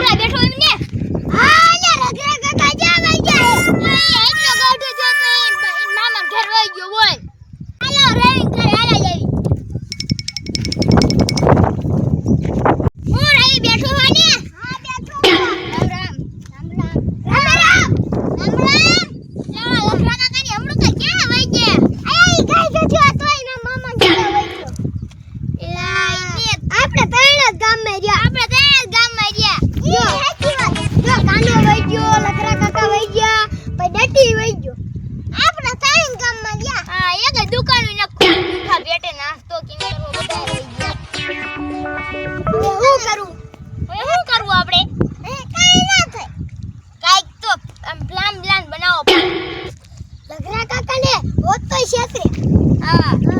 હમણાં બેઠો એમ ને હા લે રગરા કાકા જા વઈ જાય એટલો ગાઢો જો તો મામા ઘર વઈ ગયો બોલ હાલો રવિ ઘરે હાલા જઈ હું રવિ બેઠો હો ને હા બેઠો રામ રામ રગરા કાકાની હમણાં કઈ ક્યાં વઈ ગયા એ કઈ જો તોય ના મામા ઘરે વઈ ગયો આપણે ત્રણ ગામમાં રહ્યા જો સાચી વાત જો કાનો વઈ ગયો લખરા કાકા વઈ ગયા પછી ડટી વઈ ગયો આપણે ત્રણ ગામમાં રહ્યા હા એક દુકાન ને ખા બેટે નાસ્તો કેમ કરવો બધા વઈ ગયા હું કરું આપણે કાઈ ના થાય કાઈક તો પ્લાન બનાવો લખરા કાકા ને હોત તો શેત્રે હા